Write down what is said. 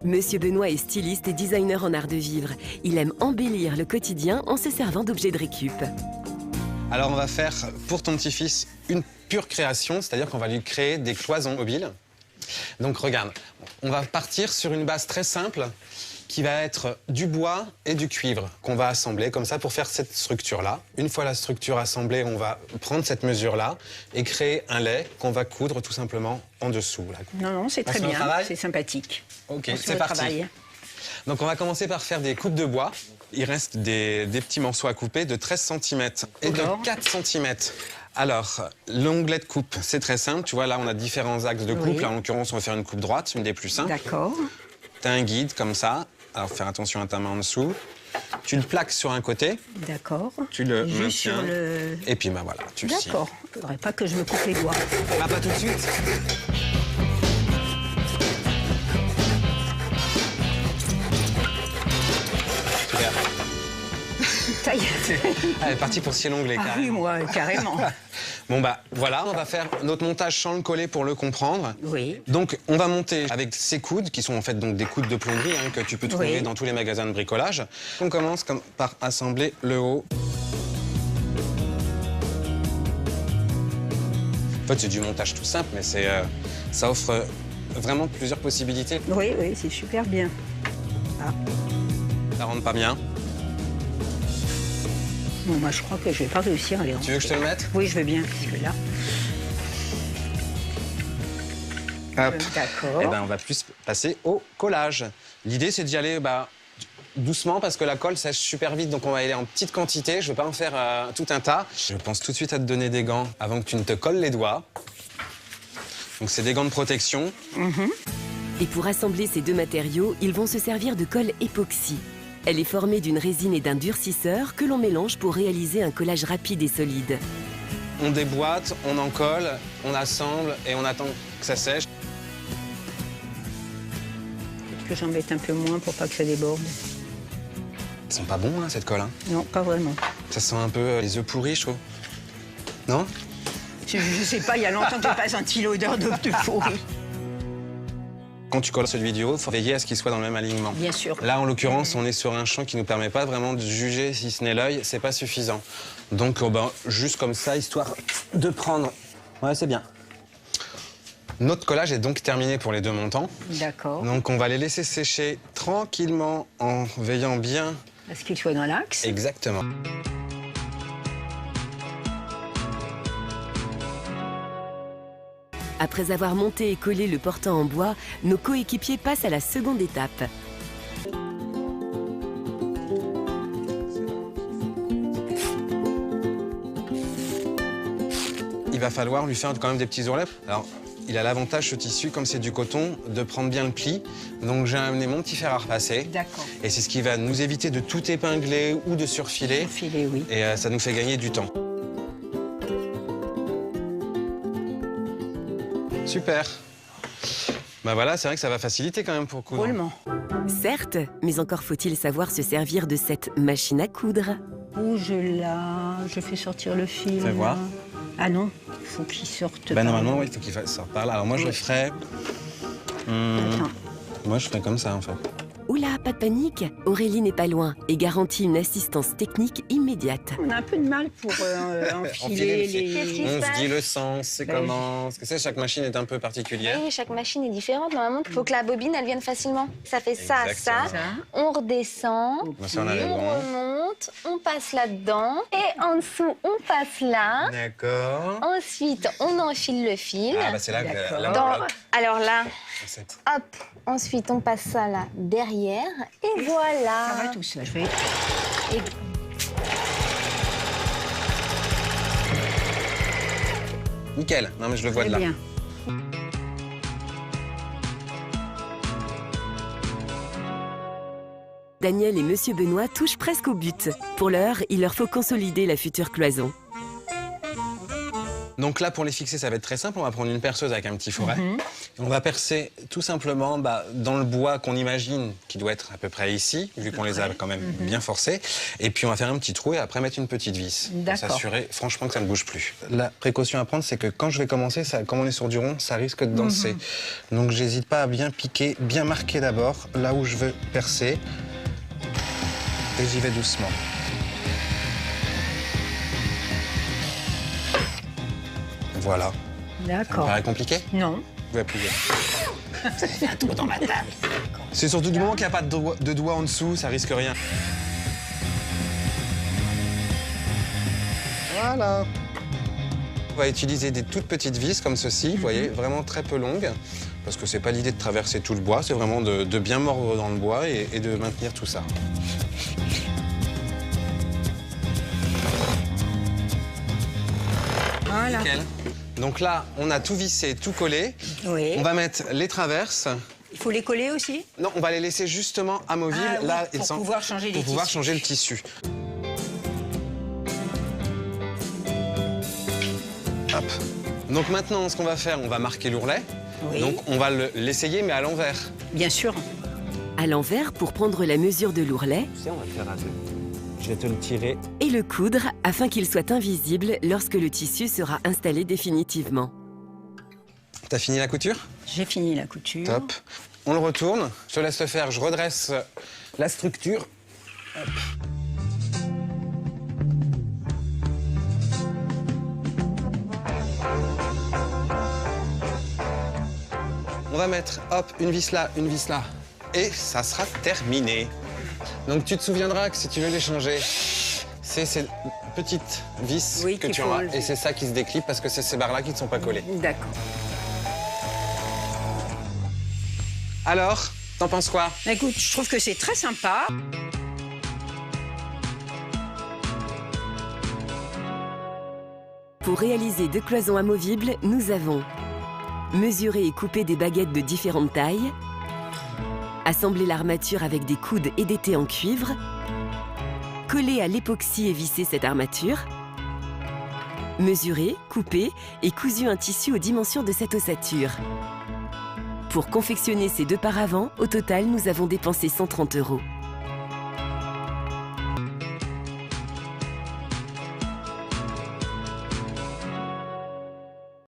Monsieur Benoît est styliste et designer en art de vivre. Il aime embellir le quotidien en se servant d'objets de récup. Alors on va faire pour ton petit-fils une pure création, c'est-à-dire qu'on va lui créer des cloisons mobiles. Donc regarde, on va partir sur une base très simple qui va être du bois et du cuivre qu'on va assembler comme ça pour faire cette structure-là. Une fois la structure assemblée, on va prendre cette mesure-là et créer un lait qu'on va coudre tout simplement en dessous. Là. Non, c'est très bien, c'est sympathique. Ok, c'est parti. Donc on va commencer par faire des coupes de bois. Il reste des petits morceaux à couper de 13 cm et de 4 cm. Alors, l'onglet de coupe, c'est très simple. Tu vois, là, on a différents axes de coupe. Là, en l'occurrence, on va faire une coupe droite, une des plus simples. D'accord. Tu as un guide comme ça. Alors, faire attention à ta main en dessous. Tu le plaques sur un côté. D'accord. Tu le maintiens. Sur le... Et puis, bah voilà, tu scies. D'accord. Il ne faudrait pas que je me coupe les doigts. Ah, pas tout de suite. Super. Ça y est. Elle est partie pour scier l'onglet, Ah carrément. oui, moi, carrément. Bon, bah voilà, on va faire notre montage sans le coller pour le comprendre. Oui. Donc, on va monter avec ces coudes, qui sont en fait donc des coudes de plomberie que tu peux trouver dans tous les magasins de bricolage. On commence par assembler le haut. En fait, c'est du montage tout simple, mais ça offre vraiment plusieurs possibilités. Oui, c'est super bien. Ah. Ça rentre pas bien. Bon, moi, je crois que je vais pas réussir à les rentrer. Tu veux que je te le mette? Oui, je veux bien, parce que là... Hop. D'accord. Et ben, on va plus passer au collage. L'idée, c'est d'y aller doucement, parce que la colle sèche super vite, donc on va y aller en petite quantité. Je ne veux pas en faire tout un tas. Je pense tout de suite à te donner des gants avant que tu ne te colles les doigts. Donc, c'est des gants de protection. Et pour assembler ces deux matériaux, ils vont se servir de colle époxy. Elle est formée d'une résine et d'un durcisseur que l'on mélange pour réaliser un collage rapide et solide. On déboîte, on en colle, on assemble et on attend que ça sèche. Peut-être que j'embête un peu moins pour pas que ça déborde. Ils sont pas bons, hein, cette colle. Hein. Non, pas vraiment. Ça sent un peu les œufs pourris, je trouve. Non? Je sais pas, il y a longtemps que j'ai pas senti l'odeur de pourri. Quand tu colles celui du haut, il faut veiller à ce qu'il soit dans le même alignement. Bien sûr. Là, en l'occurrence, on est sur un champ qui ne nous permet pas vraiment de juger, si ce n'est l'œil, c'est pas suffisant. Donc, juste comme ça, histoire de prendre... Ouais, c'est bien. Notre collage est donc terminé pour les deux montants. D'accord. Donc, on va les laisser sécher tranquillement en veillant bien... À ce qu'ils soient dans l'axe. Exactement. Après avoir monté et collé le portant en bois, nos coéquipiers passent à la seconde étape. Il va falloir lui faire quand même des petits ourlets. Alors, il a l'avantage, ce tissu, comme c'est du coton, de prendre bien le pli. Donc, j'ai amené mon petit fer à repasser. D'accord. Et c'est ce qui va nous éviter de tout épingler ou de surfiler. Surfiler, oui. Et ça nous fait gagner du temps. Super. Bah voilà, c'est vrai que ça va faciliter quand même pour coudre. Drôlement. Certes, mais encore faut-il savoir se servir de cette machine à coudre. Où je fais sortir le fil. Fais voir. Ah non, il faut qu'il sorte. Bah normalement, oui, il faut qu'il sorte par là. Alors moi, je le ferais... Attends. Moi, je ferais comme ça, en fait. Oula, pas de panique, Aurélie n'est pas loin et garantit une assistance technique immédiate. On a un peu de mal pour enfiler les... On se dit le sens, c'est comment... Parce que c'est chaque machine est un peu particulière. Oui, chaque machine est différente. Normalement, il faut que la bobine, elle vienne facilement. Ça fait ça, Exactement. ça. On redescend, Ça, on a les on bons. remonte, on passe là-dedans. Et en dessous, on passe là. D'accord. Ensuite, on enfile le fil. Ah, bah c'est là que... D'accord. là, Alors là, c'est- hop. Ensuite, on passe ça là, derrière. Et Ça voilà. va tout ça, je vais... Nickel. Non, mais je le vois Très de là. bien. Daniel et Monsieur Benoît touchent presque au but. Pour l'heure, il leur faut consolider la future cloison. Donc là, pour les fixer, ça va être très simple. On va prendre une perceuse avec un petit fourret. On va percer tout simplement dans le bois qu'on imagine qui doit être à peu près ici, vu qu'on les a quand même bien forcés. Et puis on va faire un petit trou et après mettre une petite vis. Pour s'assurer franchement que ça ne bouge plus. La précaution à prendre, c'est que quand je vais commencer, comme on est sur du rond, ça risque de danser. Donc j'hésite pas à bien piquer, bien marquer d'abord là où je veux percer. Et j'y vais doucement. Voilà. D'accord. Ça vous paraît compliqué? Non. Vous pouvez appuyer. Ça fait un tour dans ma table. C'est surtout du moment qu'il n'y a pas de doigt en dessous, ça risque rien. Voilà. On va utiliser des toutes petites vis comme ceci, vous voyez, vraiment très peu longues, parce que c'est pas l'idée de traverser tout le bois, c'est vraiment de bien mordre dans le bois et de maintenir tout ça. Voilà. Nickel. Donc là, on a tout vissé, tout collé. Oui. On va mettre les traverses. Il faut les coller aussi? Non, on va les laisser justement amovibles. Ah oui, là, pour pouvoir changer les pour pouvoir tissus. changer le tissu. Hop. Donc maintenant, ce qu'on va faire, on va marquer l'ourlet. Oui. Donc on va l'essayer, mais à l'envers. Bien sûr. À l'envers pour prendre la mesure de l'ourlet Tu sais, on va le faire à deux. Je vais te le tirer. et le coudre afin qu'il soit invisible lorsque le tissu sera installé définitivement. T'as fini la couture? J'ai fini la couture. Top. On le retourne. Je te laisse le faire. Je redresse la structure. Hop. On va mettre, hop, une vis là, une vis là. Et ça sera terminé. Donc tu te souviendras que si tu veux les changer, c'est ces petites vis Oui, que qu'il tu faut auras. enlever. Et c'est ça qui se déclipse parce que c'est ces barres-là qui ne sont pas collées. D'accord. Alors, t'en penses quoi? Écoute, je trouve que c'est très sympa. Pour réaliser 2 cloisons amovibles, nous avons mesuré et coupé des baguettes de différentes tailles, assemblé l'armature avec des coudes et des tés en cuivre, collé à l'époxy et vissé cette armature, mesuré, coupé et cousu un tissu aux dimensions de cette ossature. Pour confectionner ces 2 paravents, au total, nous avons dépensé 130 €.